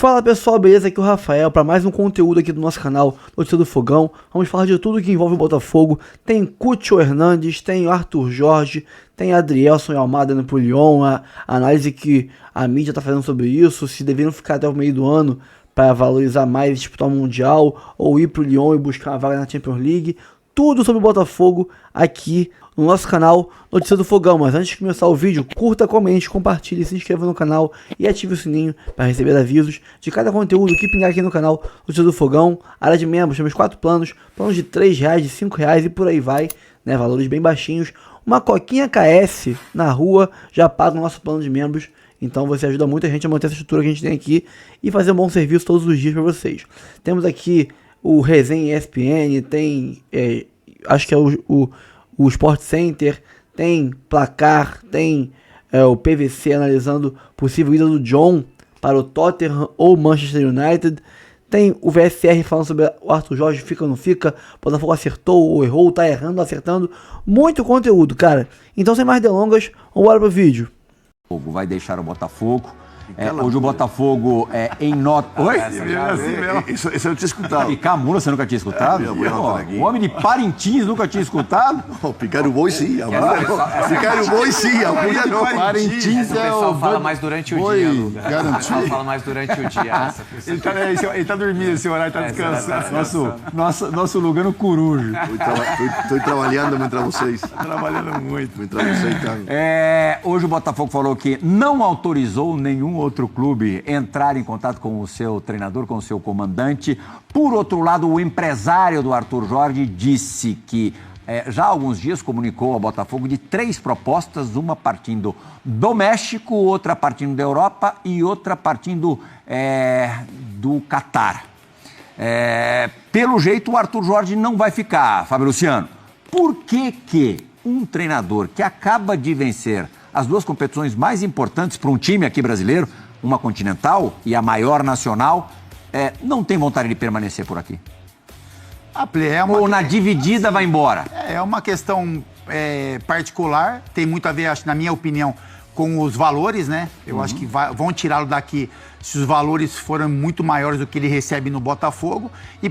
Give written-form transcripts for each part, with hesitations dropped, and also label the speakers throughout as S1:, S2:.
S1: Fala pessoal, beleza? Aqui é o Rafael para mais um conteúdo aqui do nosso canal Notícia do Fogão. Vamos falar de tudo que envolve o Botafogo. Tem Cúcio Hernandes, tem Arthur Jorge, tem Adrielson e Almada indo pro Lyon, a análise que a mídia tá fazendo sobre isso, se deveriam ficar até o meio do ano para valorizar mais e disputar o Mundial, ou ir pro Lyon e buscar uma vaga na Champions League. Tudo sobre o Botafogo aqui no nosso canal Notícia do Fogão. Mas antes de começar o vídeo, curta, comente, compartilhe, se inscreva no canal e ative o sininho para receber avisos de cada conteúdo que pingar aqui no canal Notícia do Fogão. Área de membros, temos 4 planos de R$3, de R$5 e por aí vai, né? Valores bem baixinhos. Uma coquinha KS na rua já paga o nosso plano de membros. Então você ajuda muita gente a manter essa estrutura que a gente tem aqui e fazer um bom serviço todos os dias para vocês. Temos aqui o Resenha ESPN, tem acho que é o Sport Center, tem Placar, tem o PVC analisando possível ida do John para o Tottenham ou Manchester United, tem o VSR falando sobre o Arthur Jorge, fica ou não fica, o Botafogo acertou ou errou, tá errando, acertando, muito conteúdo, cara. Então sem mais delongas, vamos embora pro vídeo.
S2: Vai deixar o Botafogo. Hoje o Botafogo em nota... Oi?
S3: Isso eu tinha escutado.
S2: E Camula, você nunca tinha escutado? O homem de Parintins nunca tinha escutado?
S3: Picaram o boi sim, Picaram o boi sim, a mulher não.
S4: Parintins é o... fala mais durante o dia, Luga.
S3: Garantido.
S4: O pessoal fala mais durante o dia.
S5: Ele tá dormindo, esse horário tá descansando. Nosso Lugano corujo.
S3: Estou trabalhando contra vocês.
S5: Trabalhando muito.
S3: Contra vocês, cara.
S2: Hoje o Botafogo falou que não autorizou nenhum outro clube entrar em contato com o seu treinador, com o seu comandante. Por outro lado, o empresário do Arthur Jorge disse que já há alguns dias comunicou ao Botafogo de 3 propostas, uma partindo do México, outra partindo da Europa e outra partindo do Catar. Pelo jeito, o Arthur Jorge não vai ficar, Fábio Luciano. Por que um treinador que acaba de vencer as 2 competições mais importantes para um time aqui brasileiro, uma continental e a maior nacional, não tem vontade de permanecer por aqui? Ou na dividida vai embora?
S6: É uma questão particular, tem muito a ver, acho, na minha opinião, com os valores, né? Eu acho que vão tirá-lo daqui se os valores forem muito maiores do que ele recebe no Botafogo. E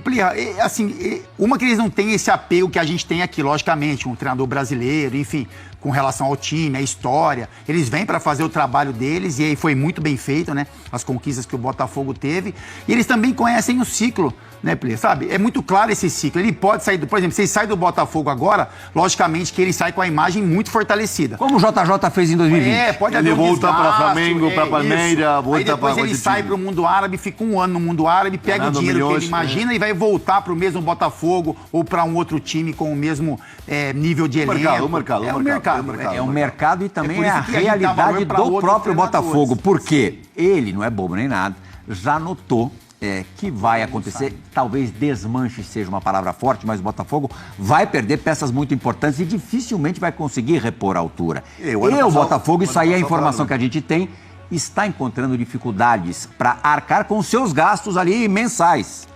S6: assim, uma que eles não têm esse apego que a gente tem aqui, logicamente, um treinador brasileiro, enfim, com relação ao time, à história. Eles vêm para fazer o trabalho deles e aí foi muito bem feito, né? As conquistas que o Botafogo teve. E eles também conhecem o ciclo, né, Plê? Sabe? É muito claro esse ciclo. Ele pode sair, por exemplo, se ele sai do Botafogo agora, logicamente que ele sai com a imagem muito fortalecida.
S2: Como o JJ fez em 2020.
S6: Pode haver
S3: Ele volta para Flamengo, para Palmeiras, volta para
S6: depois ele sai para o mundo árabe, fica um ano no mundo árabe, pega o dinheiro que ele imagina e vai voltar para o mesmo Botafogo ou para um outro time com o mesmo nível de elenco.
S2: É o mercado e também a realidade do próprio Botafogo. Porque ele, não é bobo nem nada, já notou que vai acontecer, talvez desmanche seja uma palavra forte, mas o Botafogo vai perder peças muito importantes e dificilmente vai conseguir repor a altura. O Botafogo, isso aí é a informação que a gente tem, está encontrando dificuldades para arcar com seus gastos ali mensais.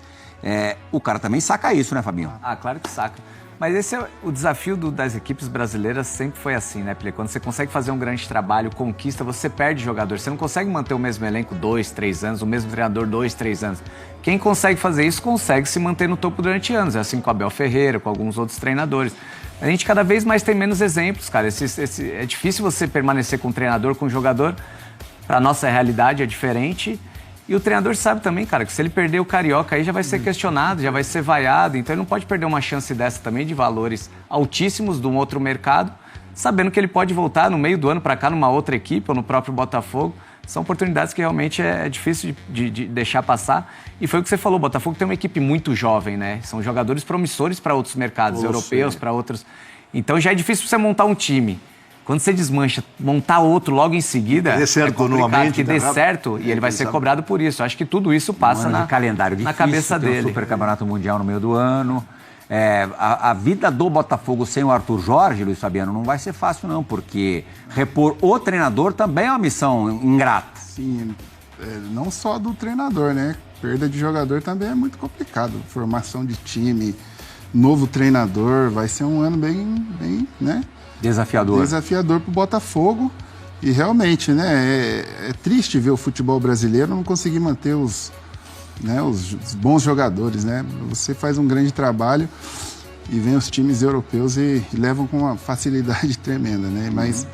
S2: O cara também saca isso, né, Fabinho?
S4: Ah, claro que saca. Mas esse é o desafio das equipes brasileiras, sempre foi assim, né, Plê? Quando você consegue fazer um grande trabalho, conquista, você perde jogador. Você não consegue manter o mesmo elenco 2, 3 anos, o mesmo treinador 2, 3 anos. Quem consegue fazer isso, consegue se manter no topo durante anos. É assim com o Abel Ferreira, com alguns outros treinadores. A gente cada vez mais tem menos exemplos, cara. É difícil você permanecer com um treinador, com um jogador. Para a nossa realidade é diferente. E o treinador sabe também, cara, que se ele perder o Carioca aí já vai ser questionado, já vai ser vaiado. Então ele não pode perder uma chance dessa também de valores altíssimos de um outro mercado, sabendo que ele pode voltar no meio do ano para cá numa outra equipe ou no próprio Botafogo. São oportunidades que realmente é difícil de deixar passar. E foi o que você falou, o Botafogo tem uma equipe muito jovem, né? São jogadores promissores para outros mercados europeus, para outros. Então já é difícil você montar um time. Quando você desmancha, montar outro logo em seguida,
S3: dê certo,
S4: que dê certo e ele vai ser cobrado por isso. Acho que tudo isso passa
S2: na calendário difícil,
S4: na cabeça
S2: tem
S4: dele.
S2: O Super Campeonato Mundial no meio do ano. A vida do Botafogo sem o Arthur Jorge, Luiz Fabiano, não vai ser fácil não, porque repor o treinador também é uma missão ingrata.
S7: Sim, não só do treinador, né? Perda de jogador também é muito complicado. Formação de time, novo treinador, vai ser um ano bem, né?
S2: Desafiador.
S7: Desafiador para o Botafogo. E realmente, né, é triste ver o futebol brasileiro não conseguir manter os bons jogadores, né? Você faz um grande trabalho e vem os times europeus e levam com uma facilidade tremenda, né? Mas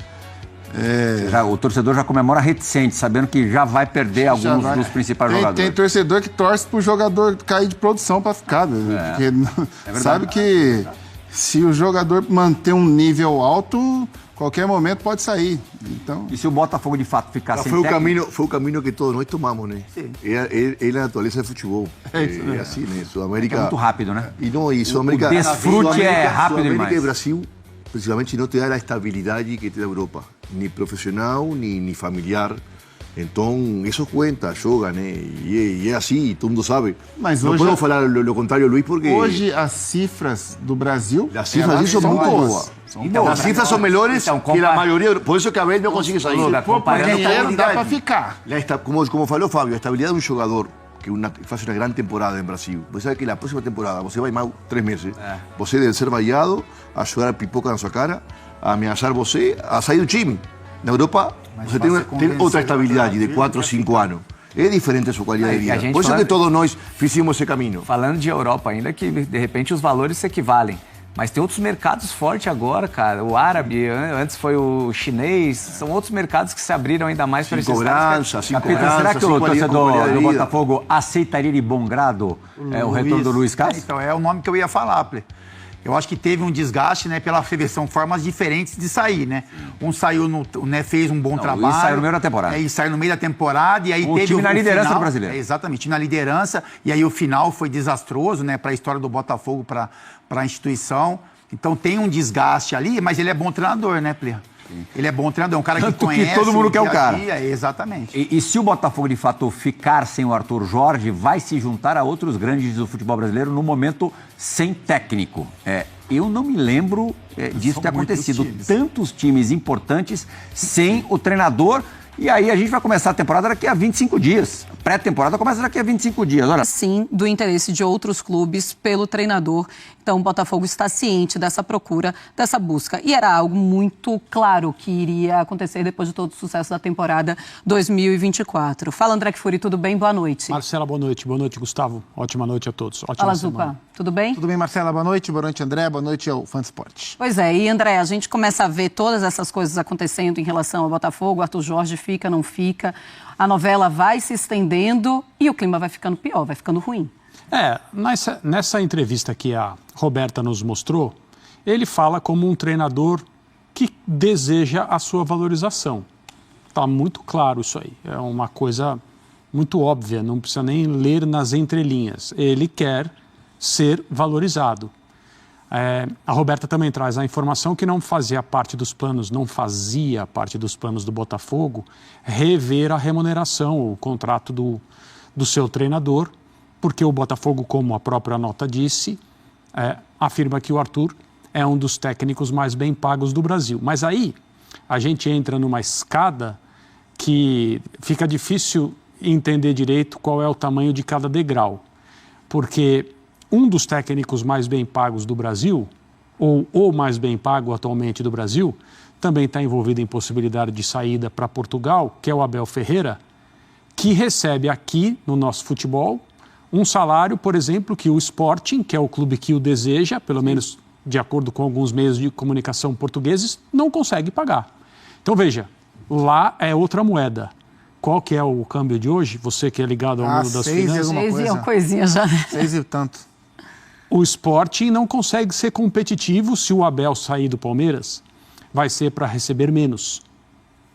S2: o torcedor já comemora reticente, sabendo que já vai perder alguns dos principais jogadores.
S7: Tem torcedor que torce pro jogador cair de produção para ficar, porque sabe que se o jogador manter um nível alto, qualquer momento pode sair. Então...
S2: E se o Botafogo de fato ficar sem
S3: técnico... Foi o caminho que todos nós tomamos, né? É a natureza do futebol. É assim, né? Sudamérica...
S2: É muito rápido, né?
S3: E Sudamérica...
S2: O desfrute é rápido demais.
S3: Sudamérica e Brasil, principalmente, não te dá a estabilidade que tem a Europa. Nem profissional, nem familiar. Então, isso conta, joga, né? E é assim, todo mundo sabe.
S7: Mas
S3: não
S7: hoje...
S3: podemos falar o contrário, Luiz, porque...
S7: Hoje, as cifras do Brasil...
S3: As cifras disso são muito boas. As cifras são melhores que a maioria... Por isso que a Abel não consegue sair.
S7: Comparando dinheiro, dá para ficar.
S3: Como falou Fábio, a estabilidade de um jogador que faz uma grande temporada em Brasil. Você sabe que na próxima temporada, você vai mais 3 meses. Você deve ser vaiado, a jogar pipoca na sua cara, a ameaçar você, a sair do time. Na Europa, você tem outra estabilidade de 4 ou 5 anos. É diferente a sua qualidade de vida. Por isso que todos nós fizemos esse caminho.
S4: Falando de Europa ainda, que de repente os valores se equivalem. Mas tem outros mercados fortes agora, cara. O árabe, antes foi o chinês. São outros mercados que se abriram ainda mais para esses caras.
S2: Será que o torcedor do Botafogo aceitaria de bom grado o retorno do Luiz Castro?
S6: Então, é o nome que eu ia falar, Ple. Eu acho que teve um desgaste, né, pela são formas diferentes de sair, né? Um saiu, fez um bom trabalho.
S2: Luiz saiu no meio da temporada.
S6: Aí saiu no meio da temporada e aí teve
S2: time na liderança
S6: final,
S2: do brasileiro.
S6: Exatamente, na liderança. E aí o final foi desastroso, né, para a história do Botafogo, para a instituição. Então tem um desgaste ali, mas ele é bom treinador, né, Ple? Ele é bom treinador, é um cara que conhece.
S2: Que todo mundo quer o cara.
S6: Exatamente.
S2: E se o Botafogo de fato ficar sem o Arthur Jorge, vai se juntar a outros grandes do futebol brasileiro no momento sem técnico. Eu não me lembro disso ter acontecido. Tantos times importantes sem o treinador. E aí a gente vai começar a temporada daqui a 25 dias. Pré-temporada começa daqui a 25 dias. Olha.
S8: Sim, do interesse de outros clubes pelo treinador. Então o Botafogo está ciente dessa procura, dessa busca. E era algo muito claro que iria acontecer depois de todo o sucesso da temporada 2024. Fala, André Kfouri, tudo bem? Boa noite.
S9: Marcela, boa noite. Boa noite, Gustavo. Ótima noite a todos.
S8: Fala, Zupa. Tudo bem?
S10: Tudo bem, Marcela. Boa noite, André. Boa noite ao Fã de Esporte.
S8: Pois é, e André, a gente começa a ver todas essas coisas acontecendo em relação ao Botafogo. Arthur Jorge fica, não fica. A novela vai se estendendo e o clima vai ficando pior, vai ficando ruim.
S9: Nessa entrevista que a Roberta nos mostrou, ele fala como um treinador que deseja a sua valorização. Está muito claro isso aí. É uma coisa muito óbvia, não precisa nem ler nas entrelinhas. Ele quer ser valorizado. A Roberta também traz a informação que não fazia parte dos planos do Botafogo rever a remuneração, o contrato do seu treinador, porque o Botafogo, como a própria nota disse, afirma que o Arthur é um dos técnicos mais bem pagos do Brasil. Mas aí a gente entra numa escada que fica difícil entender direito qual é o tamanho de cada degrau, porque um dos técnicos mais bem pagos do Brasil, ou o mais bem pago atualmente do Brasil, também está envolvido em possibilidade de saída para Portugal, que é o Abel Ferreira, que recebe aqui, no nosso futebol, um salário, por exemplo, que o Sporting, que é o clube que o deseja, pelo menos de acordo com alguns meios de comunicação portugueses, não consegue pagar. Então, veja, lá é outra moeda. Qual que é o câmbio de hoje? Você que é ligado ao mundo das finanças.
S8: 6 e uma coisinha já.
S10: 6 e tanto.
S9: O Sporting não consegue ser competitivo se o Abel sair do Palmeiras, vai ser para receber menos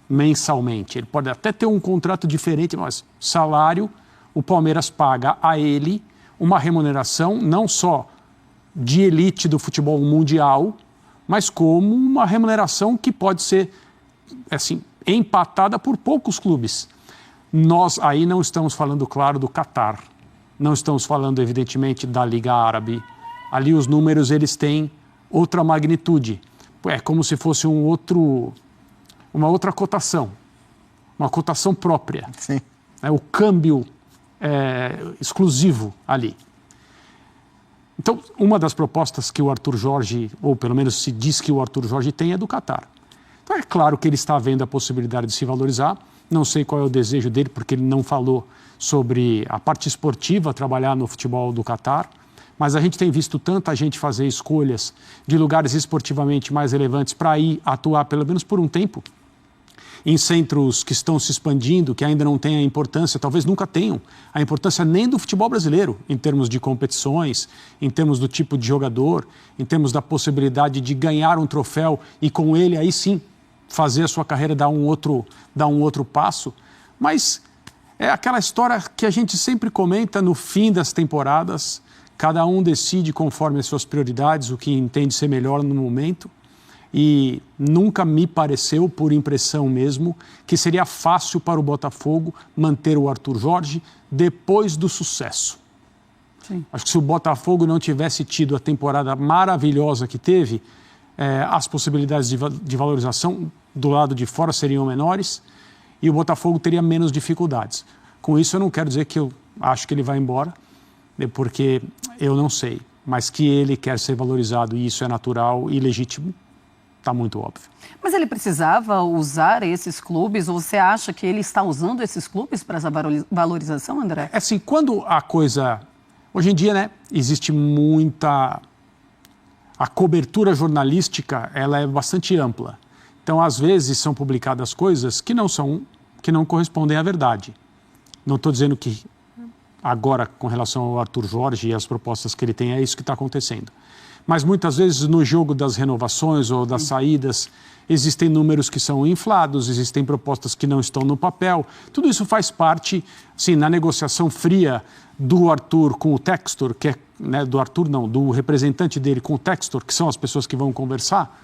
S9: mensalmente. Ele pode até ter um contrato diferente, mas salário, o Palmeiras paga a ele uma remuneração não só de elite do futebol mundial, mas como uma remuneração que pode ser assim, empatada por poucos clubes. Nós aí não estamos falando, claro, do Catar. Não estamos falando, evidentemente, da Liga Árabe. Ali os números eles têm outra magnitude. É como se fosse uma outra cotação. Uma cotação própria.
S10: Sim.
S9: O câmbio exclusivo ali. Então, uma das propostas que o Arthur Jorge, ou pelo menos se diz que o Arthur Jorge tem, é do Catar. Então é claro que ele está vendo a possibilidade de se valorizar. Não sei qual é o desejo dele, porque ele não falou sobre a parte esportiva, trabalhar no futebol do Catar. Mas a gente tem visto tanta gente fazer escolhas de lugares esportivamente mais relevantes para ir atuar, pelo menos por um tempo, em centros que estão se expandindo, que ainda não têm a importância, talvez nunca tenham, a importância nem do futebol brasileiro, em termos de competições, em termos do tipo de jogador, em termos da possibilidade de ganhar um troféu e com ele aí sim fazer a sua carreira dar um outro passo. Mas é aquela história que a gente sempre comenta no fim das temporadas, cada um decide conforme as suas prioridades, o que entende ser melhor no momento. E nunca me pareceu, por impressão mesmo, que seria fácil para o Botafogo manter o Arthur Jorge depois do sucesso. Sim. Acho que se o Botafogo não tivesse tido a temporada maravilhosa que teve, as possibilidades de valorização do lado de fora seriam menores e o Botafogo teria menos dificuldades. Com isso, eu não quero dizer que eu acho que ele vai embora, porque eu não sei, mas que ele quer ser valorizado e isso é natural e legítimo. Está muito óbvio.
S8: Mas ele precisava usar esses clubes? Ou você acha que ele está usando esses clubes para essa valorização, André?
S9: É assim, quando a coisa... Hoje em dia, né, existe muita... A cobertura jornalística, ela é bastante ampla. Então, às vezes, são publicadas coisas que não correspondem à verdade. Não estou dizendo que agora, com relação ao Arthur Jorge e as propostas que ele tem, é isso que está acontecendo. Mas muitas vezes no jogo das renovações ou das saídas existem números que são inflados, existem propostas que não estão no papel. Tudo isso faz parte, sim, na negociação fria do Arthur com o Textor, que é, né, do Arthur não, do representante dele com o Textor, que são as pessoas que vão conversar.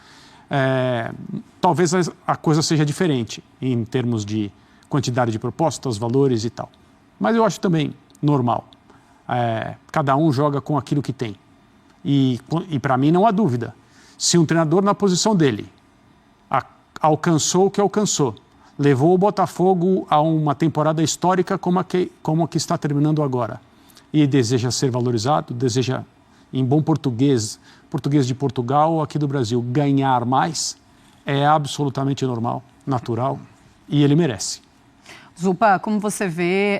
S9: Talvez a coisa seja diferente em termos de quantidade de propostas, valores e tal. Mas eu acho também normal. Cada um joga com aquilo que tem. E para mim não há dúvida, se um treinador na posição dele alcançou o que alcançou, levou o Botafogo a uma temporada histórica como a que está terminando agora, e deseja ser valorizado, deseja, em bom português de Portugal ou aqui do Brasil, ganhar mais, é absolutamente normal, natural, e ele merece.
S8: Zupa, como você vê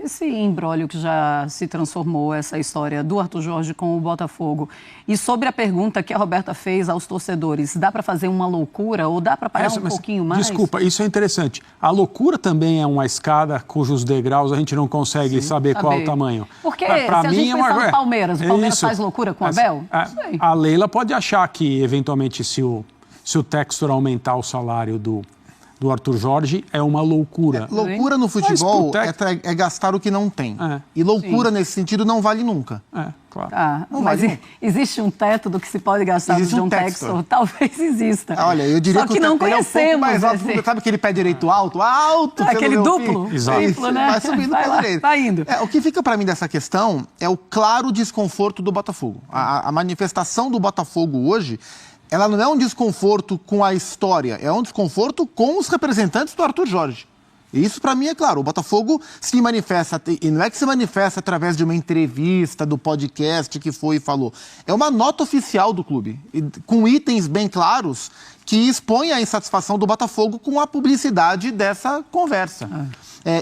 S8: esse imbróglio que já se transformou, essa história do Arthur Jorge com o Botafogo? E sobre a pergunta que a Roberta fez aos torcedores, dá para fazer uma loucura ou dá para parar um pouquinho mais?
S9: Desculpa, isso é interessante. A loucura também é uma escada cujos degraus a gente não consegue saber qual é o tamanho.
S8: Porque pra se a gente pensar no Palmeiras, o Palmeiras faz loucura com o Abel?
S9: A Leila pode achar que, eventualmente, se o Textor aumentar o salário do Arthur Jorge, é uma loucura.
S10: Loucura no futebol é gastar o que não tem. E loucura, nesse sentido, não vale nunca.
S9: Claro.
S8: Mas existe um teto do que se pode gastar no John Textor? Talvez exista.
S10: Olha, eu diria
S8: só que não conhecemos.
S10: É um pouco mais alto, sabe aquele pé direito alto?
S8: Aquele duplo?
S10: Exato.
S8: Né?
S10: Vai subindo o pé direito.
S8: Vai indo.
S10: O que fica para mim dessa questão é o claro desconforto do Botafogo. A manifestação do Botafogo hoje, ela não é um desconforto com a história, é um desconforto com os representantes do Arthur Jorge. E isso, para mim, é claro. O Botafogo se manifesta, e não é que se manifesta através de uma entrevista, do podcast que foi e falou. É uma nota oficial do clube, com itens bem claros que expõem a insatisfação do Botafogo com a publicidade dessa conversa.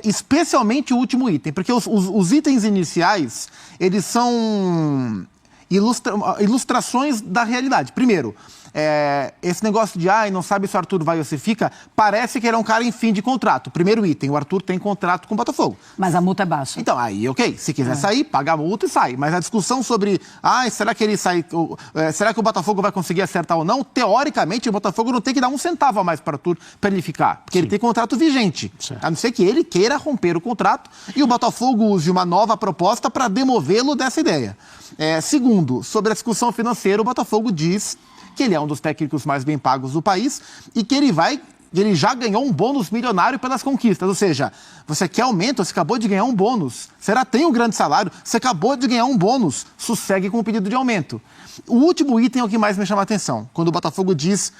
S10: Especialmente o último item, porque os itens iniciais, eles são ilustrações da realidade. Primeiro, esse negócio de não sabe se o Arthur vai ou se fica, parece que ele é um cara em fim de contrato. Primeiro item, o Arthur tem contrato com o Botafogo.
S8: Mas a multa é baixa.
S10: Então, aí, ok, se quiser sair, paga a multa e sai. Mas a discussão sobre, será que ele sai, será que o Botafogo vai conseguir acertar ou não? Teoricamente, o Botafogo não tem que dar um centavo a mais para o Arthur para ele ficar, porque ele tem contrato vigente. Certo. A não ser que ele queira romper o contrato e o Botafogo use uma nova proposta para demovê-lo dessa ideia. Segundo, sobre a discussão financeira, o Botafogo diz que ele é um dos técnicos mais bem pagos do país e que ele já ganhou um bônus milionário pelas conquistas. Ou seja, você quer aumento, você acabou de ganhar um bônus. Será que tem um grande salário? Você acabou de ganhar um bônus. Sossegue com o pedido de aumento. O último item é o que mais me chama a atenção. Quando o Botafogo diz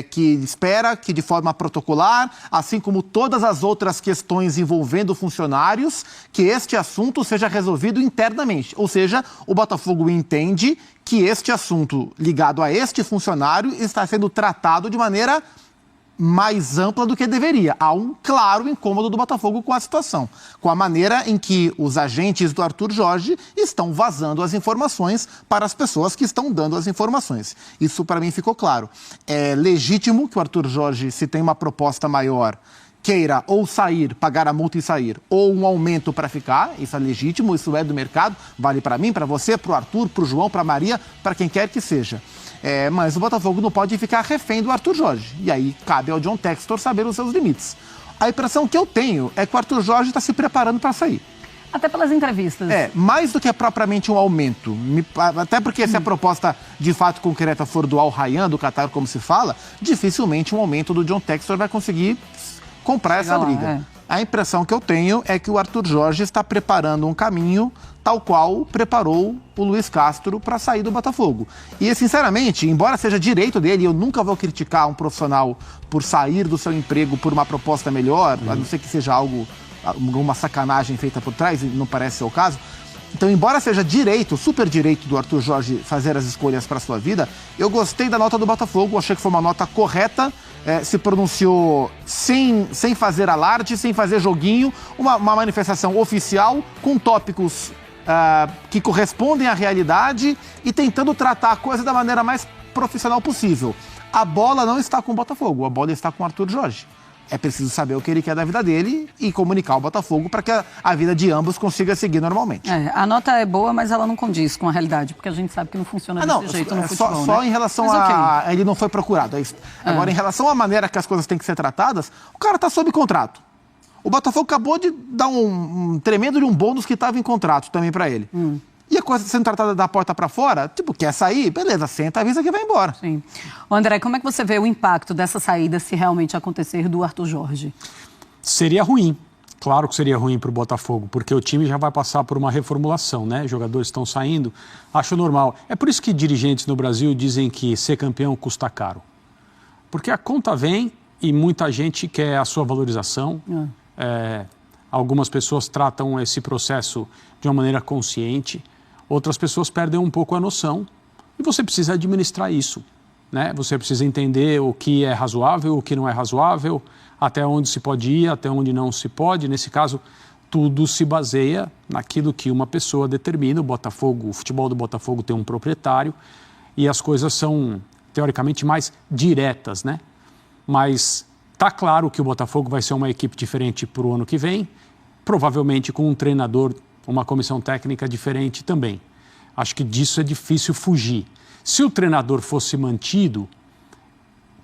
S10: que espera que de forma protocolar, assim como todas as outras questões envolvendo funcionários, que este assunto seja resolvido internamente. Ou seja, o Botafogo entende que este assunto ligado a este funcionário está sendo tratado de maneira mais ampla do que deveria. Há um claro incômodo do Botafogo com a situação, com a maneira em que os agentes do Arthur Jorge estão vazando as informações para as pessoas que estão dando as informações. Isso para mim ficou claro. É legítimo que o Arthur Jorge, se tem uma proposta maior, queira ou sair, pagar a multa e sair, ou um aumento para ficar. Isso é legítimo, isso é do mercado, vale para mim, para você, para o Arthur, para o João, para a Maria, para quem quer que seja. Mas o Botafogo não pode ficar refém do Arthur Jorge. E aí cabe ao John Textor saber os seus limites. A impressão que eu tenho é que o Arthur Jorge está se preparando para sair.
S8: Até pelas entrevistas.
S10: Mais do que propriamente um aumento. Até porque se a proposta de fato concreta for do Al Rayyan, do Qatar, como se fala, dificilmente um aumento do John Textor vai conseguir comprar essa briga. A impressão que eu tenho é que o Arthur Jorge está preparando um caminho tal qual preparou o Luiz Castro para sair do Botafogo. E, sinceramente, embora seja direito dele, eu nunca vou criticar um profissional por sair do seu emprego por uma proposta melhor, a não ser que seja alguma sacanagem feita por trás, e não parece ser o caso. Então, embora seja direito, super direito do Arthur Jorge fazer as escolhas para a sua vida, eu gostei da nota do Botafogo, achei que foi uma nota correta, se pronunciou sem fazer alarde, sem fazer joguinho, uma manifestação oficial com tópicos que correspondem à realidade e tentando tratar a coisa da maneira mais profissional possível. A bola não está com o Botafogo, a bola está com o Arthur Jorge. É preciso saber o que ele quer da vida dele e comunicar ao Botafogo para que a vida de ambos consiga seguir normalmente.
S8: A nota é boa, mas ela não condiz com a realidade, porque a gente sabe que não funciona desse jeito no futebol.
S10: Só em relação ele não foi procurado. Agora, em relação à maneira que as coisas têm que ser tratadas, o cara está sob contrato. O Botafogo acabou de dar um tremendo de um bônus que estava em contrato também para ele. E a coisa sendo tratada da porta para fora, quer sair? Beleza, senta, avisa que vai embora.
S8: Sim. André, como é que você vê o impacto dessa saída se realmente acontecer do Arthur Jorge?
S9: Seria ruim. Claro que seria ruim para o Botafogo, porque o time já vai passar por uma reformulação, né? Jogadores estão saindo, acho normal. É por isso que dirigentes no Brasil dizem que ser campeão custa caro. Porque a conta vem e muita gente quer a sua valorização. Algumas pessoas tratam esse processo de uma maneira consciente. Outras pessoas perdem um pouco a noção e você precisa administrar isso, né? Você precisa entender o que é razoável, o que não é razoável, até onde se pode ir, até onde não se pode. Nesse caso, tudo se baseia naquilo que uma pessoa determina. O futebol do Botafogo tem um proprietário e as coisas são, teoricamente, mais diretas, né? Mas está claro que o Botafogo vai ser uma equipe diferente para o ano que vem, provavelmente com um treinador, uma comissão técnica diferente também. Acho que disso é difícil fugir. Se o treinador fosse mantido,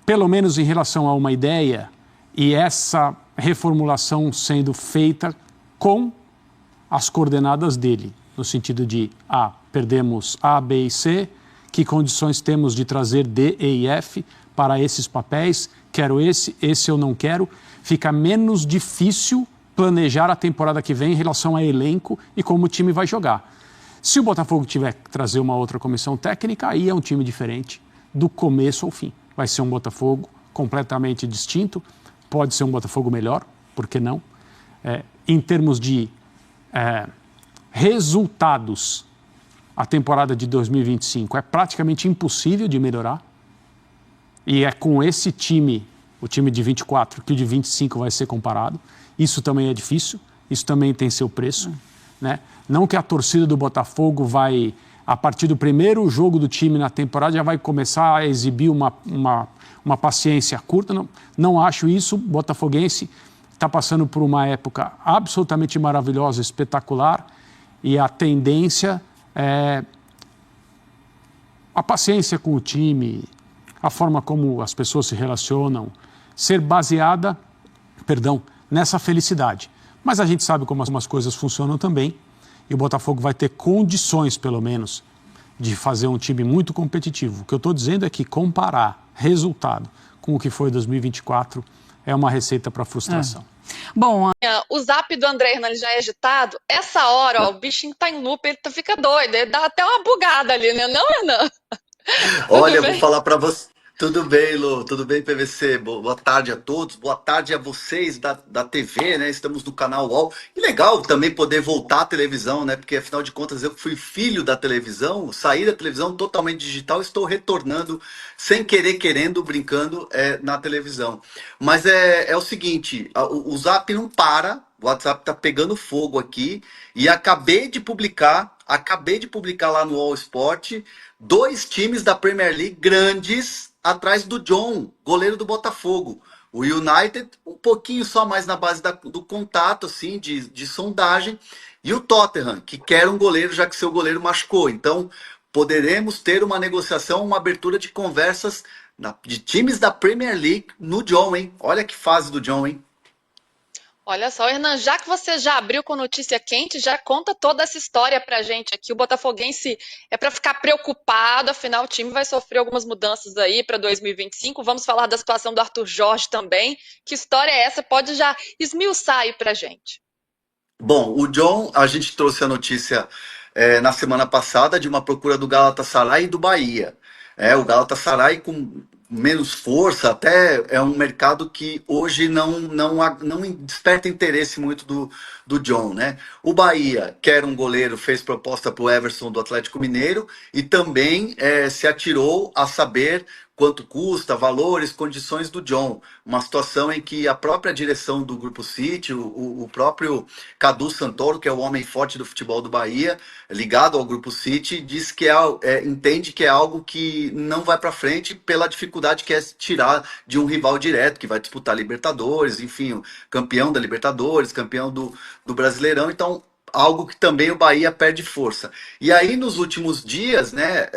S9: pelo menos em relação a uma ideia, e essa reformulação sendo feita com as coordenadas dele, no sentido de, perdemos A, B e C, que condições temos de trazer D, E e F para esses papéis, quero esse eu não quero, fica menos difícil planejar a temporada que vem em relação a elenco e como o time vai jogar. Se o Botafogo tiver que trazer uma outra comissão técnica, aí é um time diferente, do começo ao fim. Vai ser um Botafogo completamente distinto, pode ser um Botafogo melhor, por que não? Em termos de resultados, a temporada de 2025 é praticamente impossível de melhorar. E é com esse time, o time de 24, que o de 25 vai ser comparado. Isso também é difícil, isso também tem seu preço, né? Não que a torcida do Botafogo vai, a partir do primeiro jogo do time na temporada, já vai começar a exibir uma paciência curta. Não acho isso. O botafoguense está passando por uma época absolutamente maravilhosa, espetacular, e a tendência é a paciência com o time, a forma como as pessoas se relacionam, ser baseada, nessa felicidade. Mas a gente sabe como as coisas funcionam também, e o Botafogo vai ter condições, pelo menos, de fazer um time muito competitivo. O que eu estou dizendo é que comparar resultado com o que foi 2024 é uma receita para frustração.
S8: Bom,
S11: o zap do André Hernandes já é agitado. Essa hora, o bichinho tá em loop, ele fica doido, ele dá até uma bugada ali, né? Não, Renan?
S12: Olha, eu vou falar para você. Tudo bem, Lu? Tudo bem, PVC? Boa tarde a todos. Boa tarde a vocês da TV, né? Estamos no canal UOL. E legal também poder voltar à televisão, né? Porque afinal de contas eu fui filho da televisão, saí da televisão totalmente digital, estou retornando sem querer, querendo, brincando na televisão. Mas é o seguinte, o Zap não para, o WhatsApp tá pegando fogo aqui e acabei de publicar lá no All Sport 2 times da Premier League grandes atrás do John, goleiro do Botafogo. O United, um pouquinho só mais na base do contato, assim, de sondagem. E o Tottenham, que quer um goleiro, já que seu goleiro machucou. Então, poderemos ter uma negociação, uma abertura de conversas de times da Premier League no John, hein? Olha que fase do John, hein?
S11: Olha só, Hernan, já que você já abriu com notícia quente, já conta toda essa história pra gente aqui. O botafoguense é para ficar preocupado, afinal o time vai sofrer algumas mudanças aí para 2025. Vamos falar da situação do Arthur Jorge também. Que história é essa? Pode já esmiuçar aí pra gente.
S12: Bom, o John, a gente trouxe a notícia na semana passada de uma procura do Galatasaray e do Bahia. O Galatasaray com menos força, até é um mercado que hoje não desperta interesse muito do John, né? O Bahia quer um goleiro, fez proposta para o Everson do Atlético Mineiro e também se atirou a saber quanto custa, valores, condições do John. Uma situação em que a própria direção do Grupo City, o próprio Cadu Santoro, que é o homem forte do futebol do Bahia, ligado ao Grupo City, diz que entende que é algo que não vai para frente pela dificuldade que é tirar de um rival direto, que vai disputar Libertadores, enfim, o campeão da Libertadores, campeão do Brasileirão. Então, algo que também o Bahia perde força. E aí, nos últimos dias, né,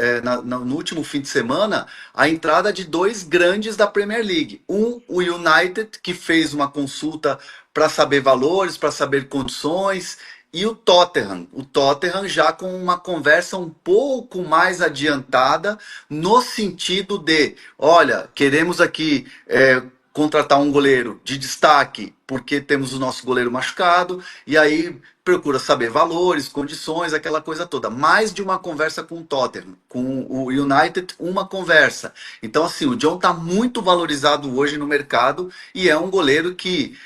S12: no último fim de semana, a entrada de 2 grandes da Premier League. O United, que fez uma consulta para saber valores, para saber condições, e o Tottenham. O Tottenham já com uma conversa um pouco mais adiantada, no sentido de, olha, queremos aqui contratar um goleiro de destaque, porque temos o nosso goleiro machucado, e aí procura saber valores, condições, aquela coisa toda. Mais de uma conversa com o Tottenham, com o United, uma conversa. Então, assim, o John está muito valorizado hoje no mercado e é um goleiro que,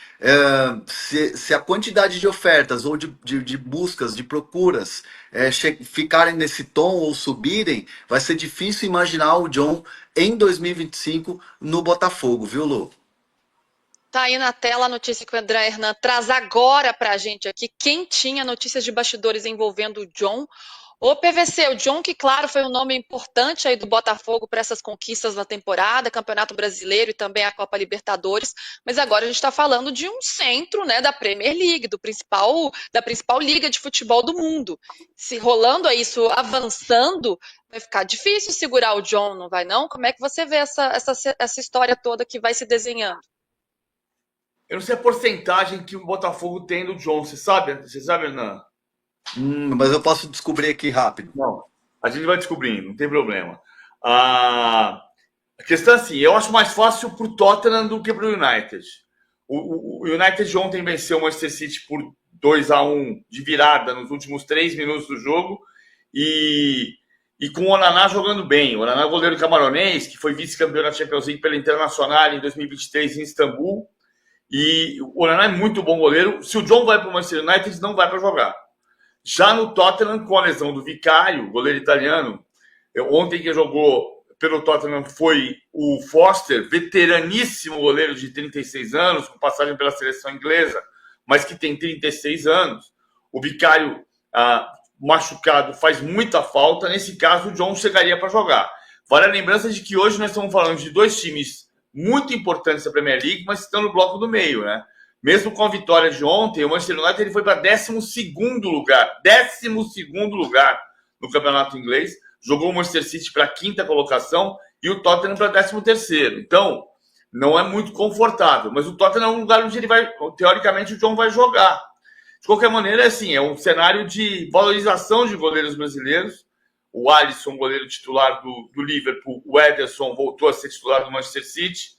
S12: se a quantidade de ofertas ou de buscas, de procuras ficarem nesse tom ou subirem, vai ser difícil imaginar o John em 2025 no Botafogo, viu, Lu?
S11: Tá aí na tela a notícia que o André Hernan traz agora pra gente aqui. Quem tinha notícias de bastidores envolvendo o John? O PVC, o John, que claro foi um nome importante aí do Botafogo para essas conquistas da temporada, Campeonato Brasileiro e também a Copa Libertadores, mas agora a gente está falando de um centro, né, da Premier League, da principal liga de futebol do mundo. Se rolando isso, avançando, vai ficar difícil segurar o John, não vai não? Como é que você vê essa história toda que vai se desenhando?
S13: Eu não sei a porcentagem que o Botafogo tem do John, você sabe, Hernan?
S12: Mas eu posso descobrir aqui rápido.
S13: Não, a gente vai descobrindo, não tem problema. A questão é assim, eu acho mais fácil para o Tottenham do que para o United. O United ontem venceu o Manchester City por 2-1 de virada nos últimos 3 minutos do jogo e com o Onaná jogando bem. O Onaná é goleiro camaronês, que foi vice-campeão da Champions League pela Internacional em 2023 em Istambul. E o Onaná é muito bom goleiro. Se o John vai para o Manchester United, não vai para jogar. Já no Tottenham, com a lesão do Vicário, goleiro italiano, ontem quem jogou pelo Tottenham foi o Foster, veteraníssimo goleiro de 36 anos, com passagem pela seleção inglesa, mas que tem 36 anos. O Vicário machucado faz muita falta. Nesse caso, o John chegaria para jogar. Vale a lembrança de que hoje nós estamos falando de 2 times muito importantes da Premier League, mas estão no bloco do meio, né? Mesmo com a vitória de ontem, o Manchester United ele foi para 12º lugar. 12º lugar no campeonato inglês. Jogou o Manchester City para a 5ª colocação e o Tottenham para 13º. Então, não é muito confortável. Mas o Tottenham é um lugar onde ele vai, teoricamente, o John vai jogar. De qualquer maneira, assim, é um cenário de valorização de goleiros brasileiros. O Alisson, goleiro titular do Liverpool, o Ederson voltou a ser titular do Manchester City.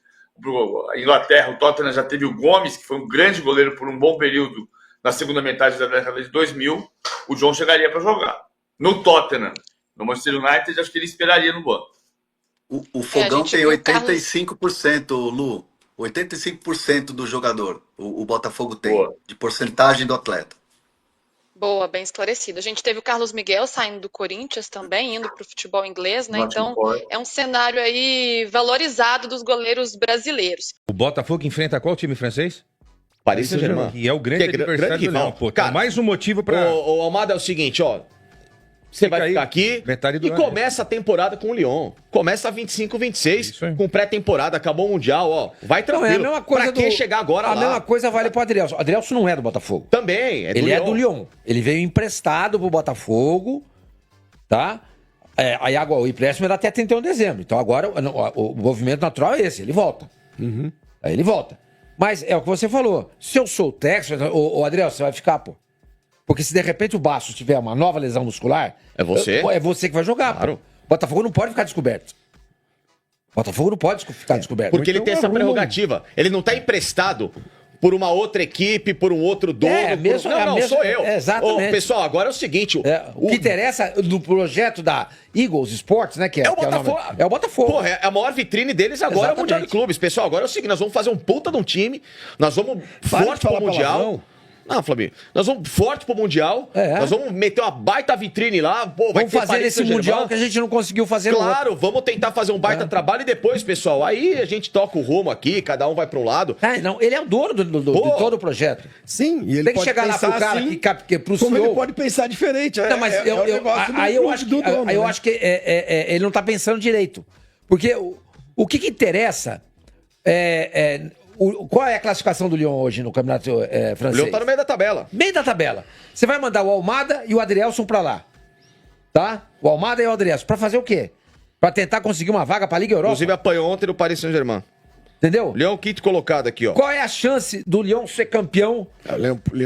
S13: A Inglaterra, o Tottenham já teve o Gomes, que foi um grande goleiro por um bom período na segunda metade da década de 2000. O John chegaria para jogar. No Tottenham, no Manchester United, acho que ele esperaria no banco.
S12: O Fogão
S11: gente
S12: tem
S11: viu o Carlos-
S12: 85%, Lu. 85% do jogador, o Botafogo tem,
S13: Boa.
S12: de porcentagem do atleta.
S11: Boa, bem esclarecido. A gente teve o Carlos Miguel saindo do Corinthians também, indo para o futebol inglês, né?
S13: Nottingham
S11: Então
S13: Forest.
S11: é um cenário aí valorizado dos goleiros brasileiros.
S14: O Botafogo enfrenta qual time francês?
S15: Paris Saint-Germain.
S14: Que é o grande
S15: Que é
S14: adversário
S15: grande
S14: do Leão.
S15: rival.
S14: Pô, tá
S15: Cara,
S14: mais um motivo pra...
S15: O Almada é o seguinte, ó. Você vai
S14: aí,
S15: ficar aqui
S14: metade do
S15: e
S14: ano.
S15: começa a temporada com o Lyon. Começa 25, 26, com pré-temporada, acabou o Mundial, ó. Vai
S16: Não,
S15: tranquilo.
S16: é a mesma coisa
S15: pra quem
S16: do...
S15: chegar agora
S16: a
S15: lá?
S16: mesma coisa vale pro Adrielson. O Adrielson não é do Botafogo.
S15: Também,
S16: Ele é do Lyon. Ele veio emprestado pro Botafogo, tá? Aí agora o empréstimo era até 31 de dezembro. Então agora o movimento natural é esse, ele volta. Aí ele volta. Mas é o que você falou. Se eu sou o técnico, o Adrielson, você vai ficar, pô. Porque se de repente o Bastos tiver uma nova lesão muscular...
S15: É você?
S16: É você que vai jogar,
S15: Claro.
S16: pô. O Botafogo não pode ficar descoberto. O Botafogo não pode ficar descoberto.
S15: Porque ele
S16: Então,
S15: tem essa
S16: arruma um-
S15: prerrogativa. Ele não tá emprestado por uma outra equipe, por um outro dono.
S16: mesmo-
S15: Não,
S16: é
S15: não,
S16: mesmo-
S15: sou eu.
S16: exatamente.
S15: Ô, pessoal, agora é o seguinte...
S16: O que interessa no projeto da Eagles Sports, né? Que
S15: É o
S16: que o nome-
S15: Botafogo.
S16: É o Botafogo.
S15: Porra, é a maior vitrine deles agora é o Mundial de Clubes. Pessoal, agora é o seguinte, nós vamos fazer um puta de um time, nós vamos forte pro
S16: falar
S15: Mundial.
S16: palavrão.
S15: Não, Flamengo, nós vamos forte pro Mundial, nós vamos meter uma baita vitrine lá, pô, vai
S16: Vamos
S15: ter
S16: fazer
S15: Paris
S16: esse
S15: Saint-Germain.
S16: Mundial que a gente não conseguiu fazer no
S15: Claro,
S16: outro.
S15: vamos tentar fazer um baita trabalho e depois, pessoal, aí a gente toca o rumo aqui, cada um vai pra um lado.
S16: Não, ele é o dono de todo o projeto.
S17: Sim, e ele
S16: Tem que
S17: pode
S16: chegar lá
S17: pensar
S16: pro cara
S17: assim,
S16: que pro
S17: como
S16: CEO...
S17: ele pode pensar diferente.
S16: Não, mas
S17: o negócio do-
S16: aí eu acho
S17: do
S16: que,
S17: dono,
S16: eu
S17: né?
S16: acho que ele não tá pensando direito. Porque o que interessa qual é a classificação do Lyon hoje no campeonato francês?
S15: O Lyon tá no meio da tabela.
S16: Meio da tabela. Você vai mandar o Almada e o Adrielson pra lá. Tá? O Almada e o Adrielson. Pra fazer o quê? Pra tentar conseguir uma vaga pra Liga Europa.
S15: Inclusive apanhou ontem no Paris Saint-Germain.
S16: Entendeu?
S15: Lyon, quinto colocado aqui, ó.
S16: Qual é a chance do Lyon ser campeão?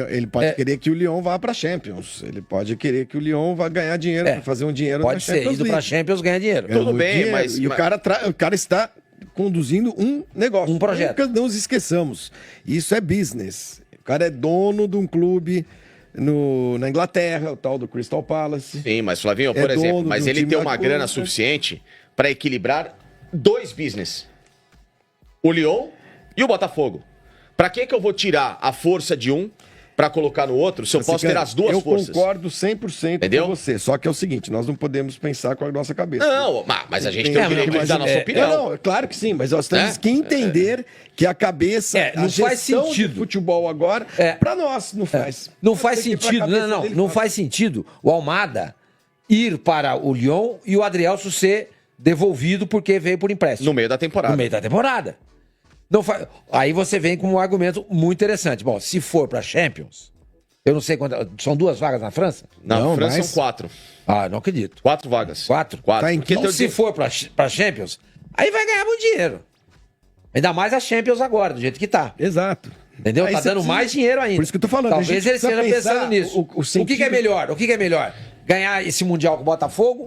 S17: Ele pode querer que o Lyon vá para Champions. Ele pode querer que o Lyon vá ganhar dinheiro, para fazer um dinheiro
S16: Pode
S17: na
S16: ser,
S17: Champions
S16: indo
S17: League.
S16: pra Champions ganhar dinheiro.
S17: Ganha
S15: Tudo
S17: muito
S15: bem,
S17: dinheiro.
S15: mas-
S17: E
S15: mas-
S17: o cara está conduzindo um negócio.
S16: Um projeto.
S17: Nunca nos esqueçamos. Isso é business. O cara é dono de um clube na Inglaterra, o tal do Crystal Palace.
S15: Sim, mas Flavinho,
S17: É
S15: por exemplo,
S17: dono
S15: mas
S17: do
S15: ele
S17: time
S15: tem
S17: da
S15: uma
S17: Copa.
S15: grana suficiente para equilibrar dois business. O Lyon e o Botafogo. Para que eu vou tirar a força de um para colocar no outro se eu posso ter as duas forças?
S17: Eu concordo 100%
S15: Entendeu?
S17: com você. Só que é o seguinte, nós não podemos pensar com a nossa cabeça.
S15: Não, mas a gente tem o direito de dar a nossa opinião.
S17: Não, claro que sim, mas nós temos que entender que a cabeça,
S16: não
S17: a
S16: faz
S17: gestão
S16: sentido.
S17: de futebol agora, para nós não faz.
S16: Não faz
S17: Tem que ir pra
S16: sentido,
S17: cabeça
S16: não
S17: dele,
S16: não
S17: fala.
S16: faz sentido o Almada ir para o Lyon e o Adrielson ser devolvido porque veio por empréstimo.
S15: No meio da temporada.
S16: No meio da temporada. Não fa... Aí você vem com um argumento muito interessante. Bom, se for para Champions, eu não sei quantas. São 2 vagas na França?
S15: Na
S16: Não,
S15: França
S16: mas-
S15: são 4.
S16: Ah, não acredito.
S15: 4 vagas.
S16: 4?
S15: Tá,
S16: Então, se for para Champions, aí vai ganhar muito dinheiro. Ainda mais a Champions agora, do jeito que tá.
S17: Exato.
S16: Entendeu?
S17: Aí
S16: Tá
S17: você
S16: dando
S17: precisa-
S16: mais dinheiro ainda.
S17: Por isso que eu tô falando, a
S16: Talvez
S17: gente
S16: ele esteja
S17: precisa
S16: pensando
S17: pensar
S16: nisso.
S17: o sentido-
S16: O que é melhor? O que é melhor? Ganhar esse Mundial com o Botafogo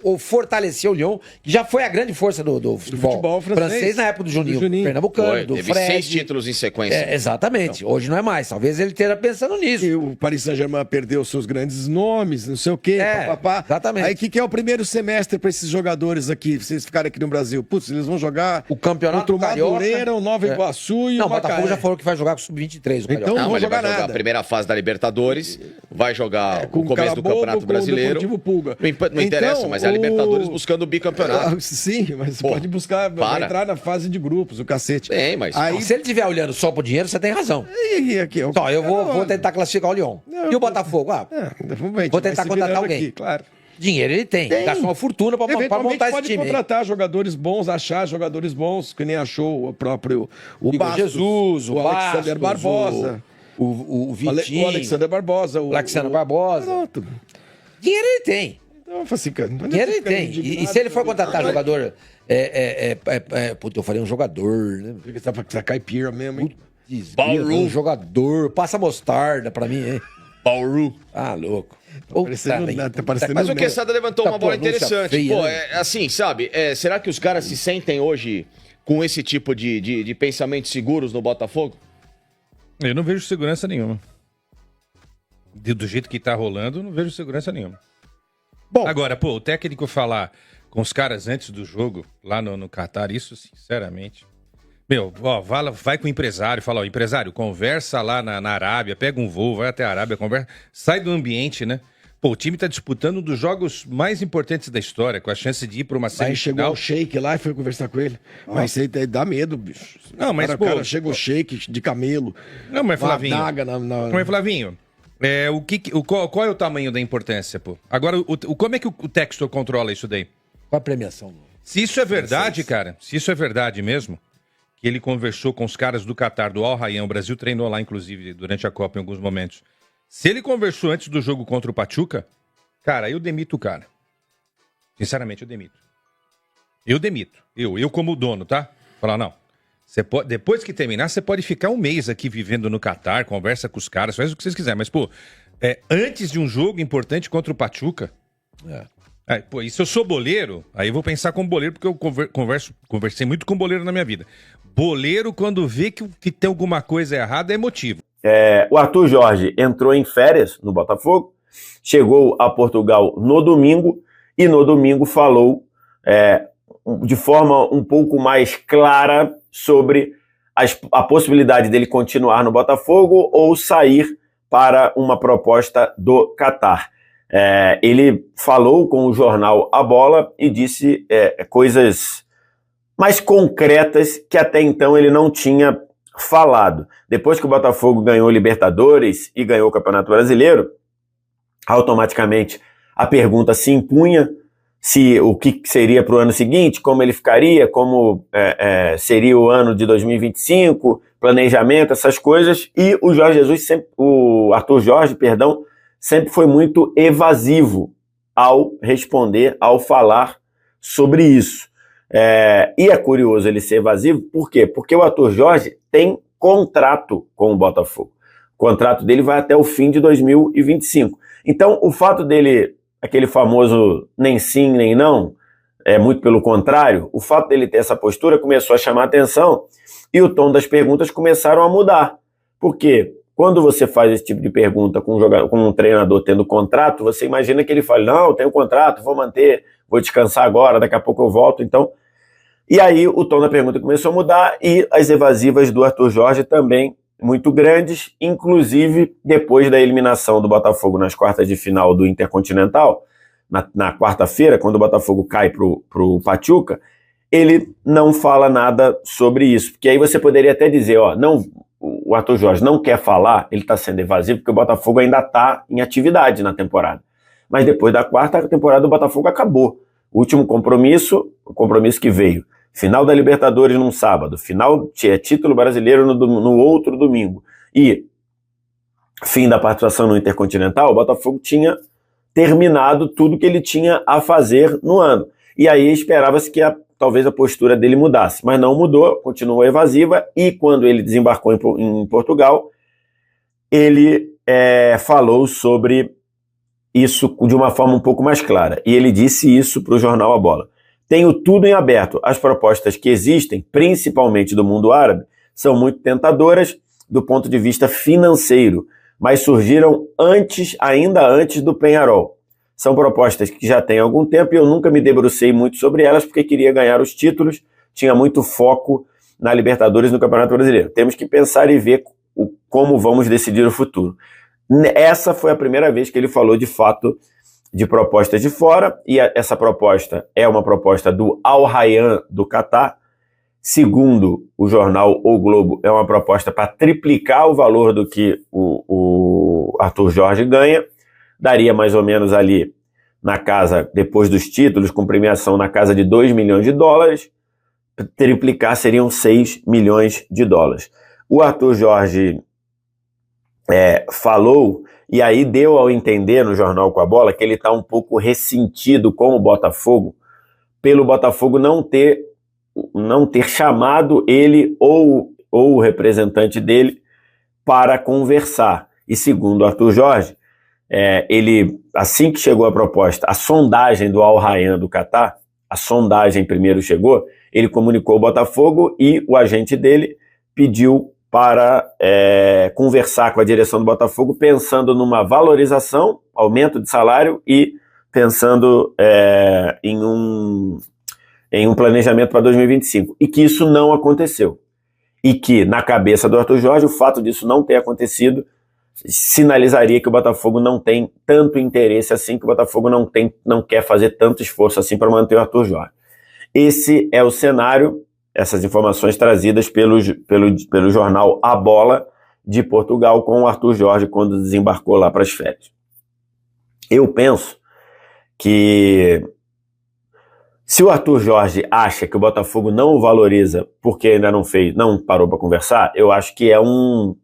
S16: ou fortalecer o Lyon, que já foi a grande força do futebol, francês na época do Juninho Pernambucano,
S15: Foi,
S16: do
S15: teve
S16: Fred.
S15: 6 títulos em sequência.
S16: Exatamente. Hoje não é mais. Talvez ele esteja pensando nisso.
S17: E o Paris Saint-Germain perdeu seus grandes nomes, não sei o quê, papapá.
S16: exatamente.
S17: Aí o que é o primeiro semestre para esses jogadores aqui, vocês ficarem aqui no Brasil? Putz, eles vão jogar
S16: o campeonato
S17: contra o
S16: Carioca.
S17: Madureira, o Nova Iguaçu e
S16: Não,
S17: o
S16: o Botafogo
S17: Macaé.
S16: já falou que vai jogar com o Sub-23. o Carioca.
S17: Então não
S15: mas ele vai
S17: jogar
S15: jogar
S17: nada.
S15: a primeira fase da Libertadores, vai jogar
S17: com
S15: o começo do
S17: Carabobo,
S15: Campeonato
S17: com o
S15: Brasileiro.
S17: Deportivo Pulga.
S15: Não interessa,
S17: Então,
S15: mas é a Libertadores buscando o bicampeonato.
S17: Sim, mas
S15: Pô,
S17: pode buscar, vai
S15: para.
S17: entrar na fase de grupos, o cacete.
S15: Tem, mas...
S17: Aí,
S16: Não, se ele estiver olhando só pro dinheiro, você tem razão.
S17: e aqui,
S16: Então, eu vou tentar classificar o Lyon. E o Botafogo? Vou tentar contratar alguém.
S17: Aqui, claro.
S16: Dinheiro ele tem. Gastou uma fortuna pra
S17: Eventualmente
S16: montar esse
S17: pode
S16: time.
S17: contratar jogadores bons, achar jogadores bons, que nem achou o próprio
S16: Igor
S17: Bastos,
S16: Jesus, o
S17: Alexander
S16: Bastos,
S17: Barbosa.
S16: O Vitinho.
S17: O Alexander Barbosa.
S16: O Alexander Barbosa.
S17: Pronto.
S16: Dinheiro ele tem.
S17: Então, assim, cara, não
S16: Dinheiro ele
S17: fica
S16: tem.
S17: indignado,
S16: E se ele for contratar
S17: cara.
S16: jogador... Puta, eu falei um jogador, né?
S17: Fica essa caipira mesmo, hein?
S16: Um jogador. Passa mostarda pra mim, hein?
S15: Bauru.
S16: Ah, louco.
S17: Tá parecendo
S15: Mas o
S17: Neto.
S15: Quesada levantou uma bola
S16: pronúncia
S15: interessante.
S16: feia,
S15: Pô,
S16: né?
S15: assim, sabe? Será que os caras se sentem hoje com esse tipo de pensamentos seguros no Botafogo?
S14: Eu não vejo segurança nenhuma. Do jeito que tá rolando, eu não vejo segurança nenhuma.
S17: Bom,
S14: agora, pô, o técnico falar com os caras antes do jogo, lá no Catar, isso, sinceramente... Meu, ó, vai com o empresário, fala, ó, empresário, conversa lá na Arábia, pega um voo, vai até a Arábia, conversa, sai do ambiente, né? Pô, o time tá disputando um dos jogos mais importantes da história, com a chance de ir pra uma semifinal.
S17: Aí chegou o Sheik lá e foi conversar com ele. Mas isso aí dá medo, bicho.
S14: Não, mas,
S17: o cara chegou o Sheik de camelo.
S14: Não, mas Flavinho...
S17: Adaga
S14: Mas, Flavinho, qual é o tamanho da importância, pô? Agora, como é que o Textor controla isso daí?
S16: Qual a premiação?
S14: Se isso é verdade, cara, se isso é verdade mesmo, que ele conversou com os caras do Catar, do Al Rayyan, o Brasil treinou lá, inclusive, durante a Copa em alguns momentos. Se ele conversou antes do jogo contra o Pachuca, cara, eu demito o cara. Sinceramente, eu demito. Eu demito. Eu como dono, tá? Falar, não. Você pode, depois que terminar, você pode ficar um mês aqui vivendo no Catar, conversa com os caras, faz o que vocês quiserem. Mas, pô, antes de um jogo importante contra o Pachuca... pô, e se eu sou boleiro, aí eu vou pensar como boleiro, porque eu conversei muito com boleiro na minha vida. Boleiro, quando vê que tem alguma coisa errada, é motivo.
S18: O Arthur Jorge entrou em férias no Botafogo, chegou a Portugal no domingo, e no domingo falou de forma um pouco mais clara sobre a possibilidade dele continuar no Botafogo ou sair para uma proposta do Catar. Ele falou com o jornal A Bola e disse coisas mais concretas que até então ele não tinha falado. Depois que o Botafogo ganhou Libertadores e ganhou o Campeonato Brasileiro, automaticamente a pergunta se impunha se o que seria para o ano seguinte, como ele ficaria, como seria o ano de 2025, planejamento, essas coisas, e o Arthur Jorge, sempre foi muito evasivo ao responder, ao falar sobre isso. E é curioso ele ser evasivo, por quê? Porque o Arthur Jorge tem contrato com o Botafogo. O contrato dele vai até o fim de 2025. Então, o fato dele, aquele famoso nem sim, nem não, muito pelo contrário, o fato dele ter essa postura começou a chamar atenção e o tom das perguntas começaram a mudar. Por quê? Quando você faz esse tipo de pergunta com um treinador tendo contrato, você imagina que ele fale, não, eu tenho contrato, vou manter, vou descansar agora, daqui a pouco eu volto, então... E aí o tom da pergunta começou a mudar e as evasivas do Arthur Jorge também muito grandes, inclusive depois da eliminação do Botafogo nas quartas de final do Intercontinental, na quarta-feira, quando o Botafogo cai pro Pachuca, ele não fala nada sobre isso, porque aí você poderia até dizer, o Arthur Jorge não quer falar, ele está sendo evasivo, porque o Botafogo ainda está em atividade na temporada. Mas depois da quarta temporada do Botafogo acabou. O último compromisso, o compromisso que veio, final da Libertadores num sábado, final título brasileiro no outro domingo e fim da participação no Intercontinental, o Botafogo tinha terminado tudo que ele tinha a fazer no ano. E aí esperava-se que talvez a postura dele mudasse, mas não mudou, continuou evasiva, e quando ele desembarcou em Portugal, ele falou sobre isso de uma forma um pouco mais clara, e ele disse isso para o jornal A Bola. Tenho tudo em aberto. As propostas que existem, principalmente do mundo árabe, são muito tentadoras do ponto de vista financeiro, mas surgiram ainda antes do Peñarol. São propostas que já têm algum tempo e eu nunca me debrucei muito sobre elas porque queria ganhar os títulos, tinha muito foco na Libertadores e no Campeonato Brasileiro. Temos que pensar e ver como vamos decidir o futuro. Essa foi a primeira vez que ele falou de fato de propostas de fora, e essa proposta é uma proposta do Al Rayyan do Catar. Segundo o jornal O Globo, é uma proposta para triplicar o valor do que o Arthur Jorge ganha. Daria mais ou menos ali na casa, depois dos títulos, com premiação na casa de 2 milhões de dólares. Triplicar seriam 6 milhões de dólares. O Arthur Jorge falou, e aí deu ao entender no Jornal com a Bola que ele está um pouco ressentido com o Botafogo, pelo Botafogo não ter chamado ele ou o representante dele para conversar. E segundo Arthur Jorge, ele, assim que chegou a proposta, a sondagem do Al Rayyan do Catar, a sondagem primeiro chegou, ele comunicou ao Botafogo e o agente dele pediu para conversar com a direção do Botafogo, pensando numa valorização, aumento de salário e pensando em um planejamento para 2025, e que isso não aconteceu. E que, na cabeça do Arthur Jorge, o fato disso não ter acontecido sinalizaria que o Botafogo não tem tanto interesse assim, que o Botafogo não quer fazer tanto esforço assim para manter o Arthur Jorge. Esse é o cenário, essas informações trazidas pelo jornal A Bola de Portugal com o Arthur Jorge quando desembarcou lá para as férias. Eu penso que se o Arthur Jorge acha que o Botafogo não o valoriza porque ainda não parou para conversar, eu acho que é um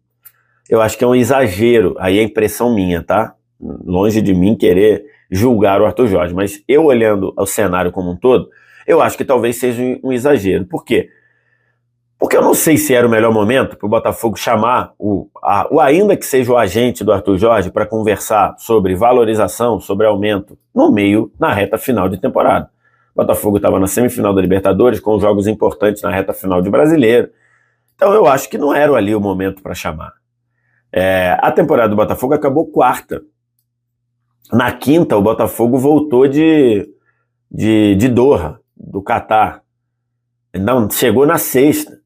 S18: exagero, aí é impressão minha, tá? Longe de mim querer julgar o Arthur Jorge, mas eu olhando o cenário como um todo, eu acho que talvez seja um exagero. Por quê? Porque eu não sei se era o melhor momento para o Botafogo chamar ainda que seja o agente do Arthur Jorge para conversar sobre valorização, sobre aumento, na reta final de temporada. O Botafogo estava na semifinal da Libertadores, com jogos importantes na reta final de Brasileiro. Então eu acho que não era ali o momento para chamar. A temporada do Botafogo acabou quarta. Na quinta, o Botafogo voltou de Doha, do Catar. Não, chegou na sexta.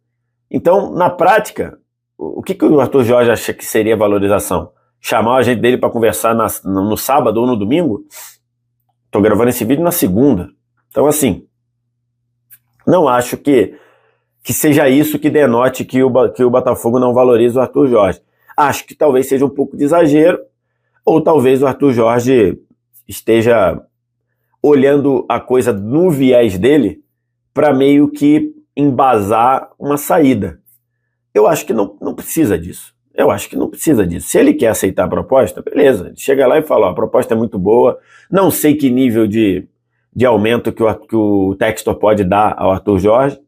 S18: Então, na prática, o que o Arthur Jorge acha que seria valorização? Chamar o agente dele para conversar no sábado ou no domingo? Estou gravando esse vídeo na segunda. Então, assim, não acho que seja isso que denote que o Botafogo não valoriza o Arthur Jorge. Acho que talvez seja um pouco de exagero, ou talvez o Arthur Jorge esteja olhando a coisa no viés dele para meio que embasar uma saída. Eu acho que não precisa disso. Se ele quer aceitar a proposta, beleza. Ele chega lá e fala, a proposta é muito boa, não sei que nível de aumento que o Textor pode dar ao Arthur Jorge.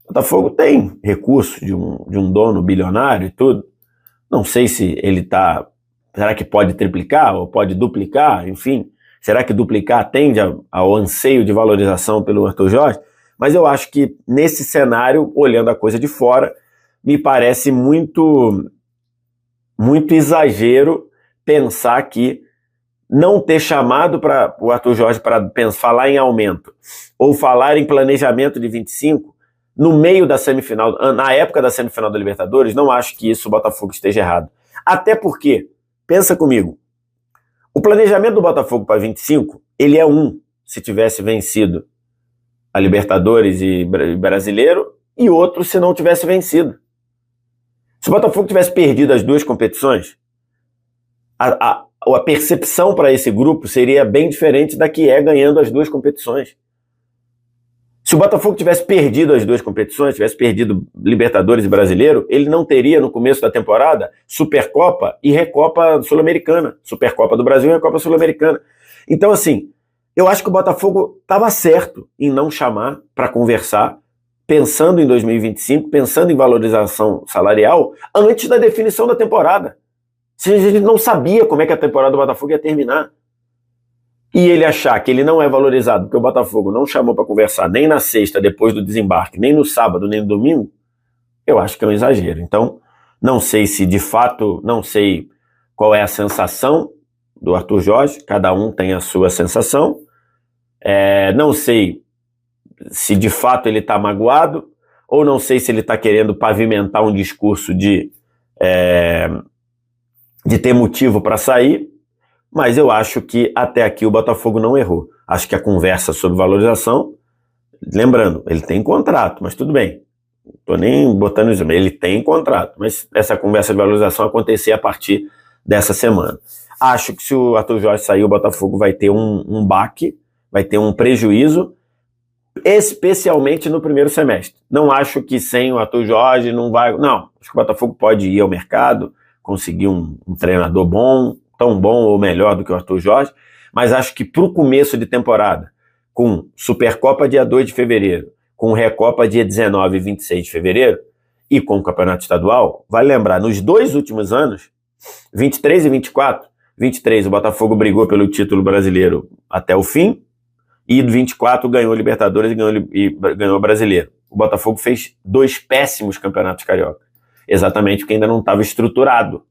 S18: O Botafogo tem recurso de um dono bilionário e tudo. Não sei se ele será que pode triplicar ou pode duplicar, enfim. Será que duplicar atende ao anseio de valorização pelo Arthur Jorge? Mas eu acho que nesse cenário, olhando a coisa de fora, me parece muito exagero pensar que não ter chamado para o Arthur Jorge para falar em aumento ou falar em planejamento de 25 no meio da semifinal, na época da semifinal da Libertadores, não acho que isso o Botafogo esteja errado. Até porque, pensa comigo, o planejamento do Botafogo para 25, ele é se tivesse vencido a Libertadores e Brasileiro, e outro se não tivesse vencido. Se o Botafogo tivesse perdido as duas competições, a percepção para esse grupo seria bem diferente da que é ganhando as duas competições. Se o Botafogo tivesse perdido as duas competições, tivesse perdido Libertadores e Brasileiro, ele não teria no começo da temporada Supercopa e Recopa Sul-Americana. Supercopa do Brasil e Recopa Sul-Americana. Então, assim, eu acho que o Botafogo estava certo em não chamar para conversar, pensando em 2025, pensando em valorização salarial, antes da definição da temporada. A gente não sabia como é que a temporada do Botafogo ia terminar. E ele achar que ele não é valorizado porque o Botafogo não chamou para conversar nem na sexta, depois do desembarque, nem no sábado, nem no domingo, eu acho que é um exagero. Então, não sei se de fato, não sei qual é a sensação do Arthur Jorge, cada um tem a sua sensação. Não sei se de fato ele está magoado, ou não sei se ele está querendo pavimentar um discurso de ter motivo para sair. Mas eu acho que até aqui o Botafogo não errou. Acho que a conversa sobre valorização, lembrando, ele tem contrato, mas tudo bem. Não estou nem botando isso, ele tem contrato, mas essa conversa de valorização acontecer a partir dessa semana. Acho que se o Arthur Jorge sair, o Botafogo vai ter um baque, vai ter um prejuízo, especialmente no primeiro semestre. Não acho que sem o Arthur Jorge não vai... Não, acho que o Botafogo pode ir ao mercado, conseguir um treinador bom, tão bom ou melhor do que o Arthur Jorge, mas acho que para o começo de temporada, com Supercopa dia 2 de fevereiro, com Recopa dia 19 e 26 de fevereiro, e com o Campeonato Estadual, vale lembrar, nos dois últimos anos, 23 e 24, 23 o Botafogo brigou pelo título brasileiro até o fim, e 24 ganhou Libertadores e ganhou o Brasileiro. O Botafogo fez 2 péssimos campeonatos carioca, exatamente porque ainda não estava estruturado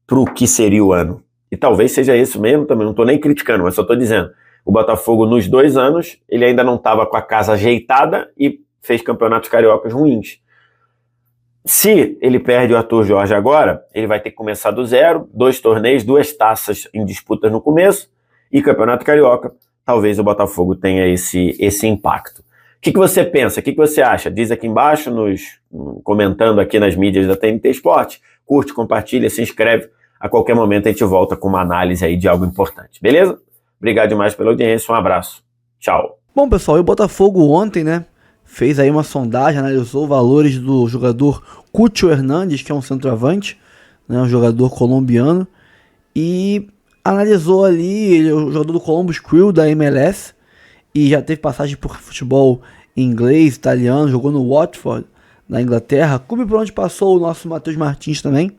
S18: para o que seria o ano. E talvez seja isso mesmo também, não estou nem criticando, mas só estou dizendo. O Botafogo, nos 2 anos, ele ainda não estava com a casa ajeitada e fez campeonatos cariocas ruins. Se ele perde o Arthur Jorge agora, ele vai ter que começar do zero, 2 torneios, 2 taças em disputas no começo e campeonato carioca. Talvez o Botafogo tenha esse impacto. O que você pensa? O que você acha? Diz aqui embaixo, comentando aqui nas mídias da TNT Esporte. Curte, compartilha, se inscreve. A qualquer momento a gente volta com uma análise aí de algo importante. Beleza? Obrigado demais pela audiência. Um abraço. Tchau.
S1: Bom, pessoal, e o Botafogo ontem, né, fez aí uma sondagem, analisou valores do jogador Cucho Hernandes, que é um centroavante, né, um jogador colombiano, e analisou ali, ele é o jogador do Columbus Crew da MLS, e já teve passagem por futebol inglês, italiano, jogou no Watford, na Inglaterra, clube por onde passou o nosso Matheus Martins também,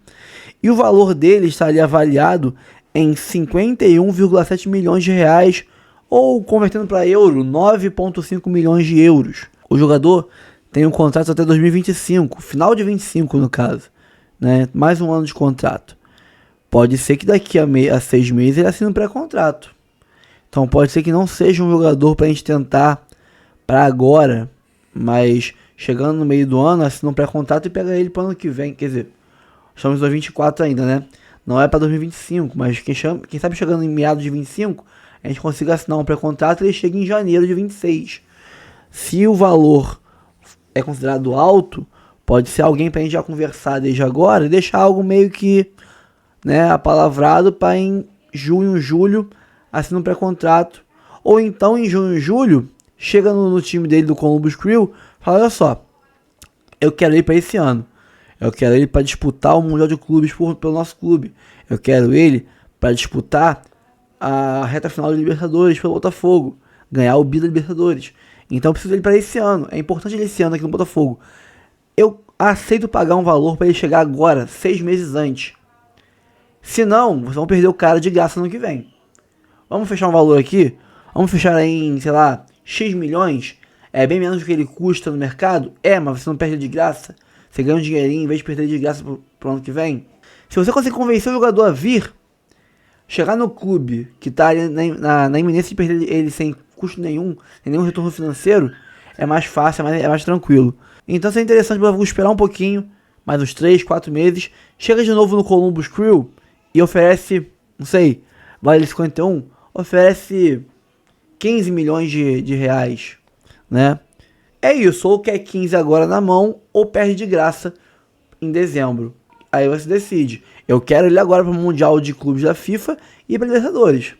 S1: e o valor dele está ali avaliado em 51,7 milhões de reais, ou convertendo para euro, 9,5 milhões de euros. O jogador tem um contrato até 2025, final de 25 no caso, né? Mais um ano de contrato. Pode ser que daqui a 6 meses ele assine um pré-contrato. Então pode ser que não seja um jogador para a gente tentar para agora, mas chegando no meio do ano, assina um pré-contrato e pega ele para o ano que vem. Quer dizer, estamos em 2024 ainda, né? Não é para 2025, mas quem sabe chegando em meados de 25, a gente consiga assinar um pré-contrato e ele chega em janeiro de 26. Se o valor é considerado alto, pode ser alguém para a gente já conversar desde agora e deixar algo meio que, né, apalavrado para em junho, julho, assinar um pré-contrato. Ou então em junho, julho, chega no time dele do Columbus Crew e fala, olha só, eu quero ele para esse ano. Eu quero ele para disputar o Mundial de Clubes pelo nosso clube. Eu quero ele para disputar a reta final da Libertadores pelo Botafogo. Ganhar o bi da Libertadores. Então eu preciso dele para esse ano. É importante ele esse ano aqui no Botafogo. Eu aceito pagar um valor para ele chegar agora, 6 meses antes. Se não, vocês vão perder o cara de graça no ano que vem. Vamos fechar um valor aqui? Vamos fechar em, sei lá, X milhões? É bem menos do que ele custa no mercado? É, mas você não perde de graça. Você ganha um dinheirinho em vez de perder de graça pro ano que vem. Se você conseguir convencer o jogador a vir, chegar no clube que está na iminência de perder ele sem custo nenhum, sem nenhum retorno financeiro, é mais fácil, é mais tranquilo. Então seria interessante para esperar um pouquinho, mais uns 3, 4 meses, chega de novo no Columbus Crew e oferece, não sei, vale 51, oferece 15 milhões de reais, né? É isso, ou quer 15 agora na mão, ou perde de graça em dezembro. Aí você decide, eu quero ele agora para o Mundial de Clubes da FIFA e para Libertadores.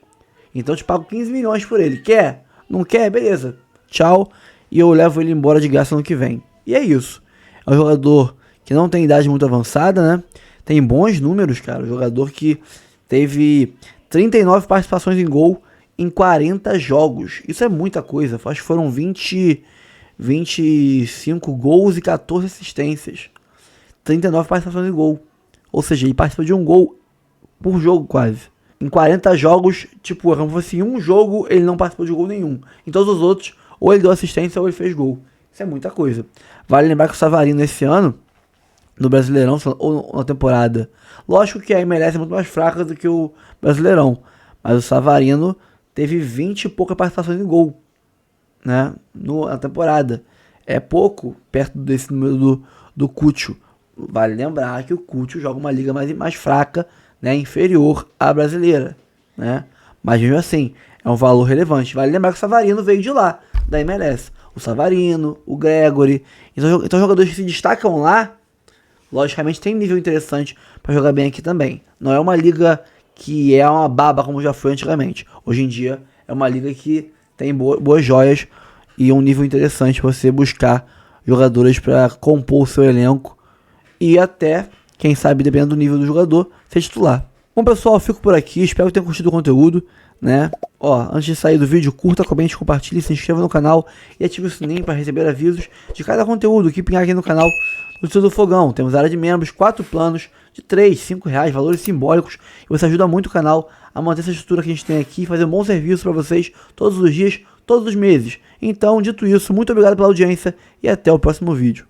S1: Então eu te pago 15 milhões por ele. Quer? Não quer? Beleza. Tchau. E eu levo ele embora de graça no que vem. E é isso. É um jogador que não tem idade muito avançada, né? Tem bons números, cara. Um jogador que teve 39 participações em gol em 40 jogos. Isso é muita coisa. Acho que foram 25 gols e 14 assistências. 39 participações em gol. Ou seja, ele participa de um gol por jogo quase. Em 40 jogos, tipo, como se fosse em um jogo, ele não participou de gol nenhum. Em todos os outros, ou ele deu assistência ou ele fez gol. Isso é muita coisa. Vale lembrar que o Savarino esse ano, no Brasileirão, ou na temporada, lógico que a MLS é muito mais fraca do que o Brasileirão, mas o Savarino teve 20 e poucas participações em gol, né, na temporada. É pouco perto desse número do Cucho. Vale lembrar que o Cucho joga uma liga mais fraca, né, inferior à brasileira, né? Mas mesmo assim, é um valor relevante. Vale lembrar que o Savarino veio de lá, da MLS. O Savarino, o Gregory. Então jogadores que se destacam lá, logicamente tem nível interessante para jogar bem aqui também. Não é uma liga que é uma baba como já foi antigamente. Hoje em dia é uma liga que tem boas joias e um nível interessante para você buscar jogadores para compor o seu elenco e até, quem sabe, dependendo do nível do jogador, ser titular. Bom, pessoal, eu fico por aqui. Espero que tenham curtido o conteúdo, né? Ó, antes de sair do vídeo, curta, comente, compartilhe, se inscreva no canal e ative o sininho para receber avisos de cada conteúdo que pingar aqui no canal do Tio do Fogão. Temos área de membros, 4 planos de 3, 5 reais, valores simbólicos. E você ajuda muito o canal a manter essa estrutura que a gente tem aqui e fazer um bom serviço para vocês todos os dias, todos os meses. Então, dito isso, muito obrigado pela audiência e até o próximo vídeo.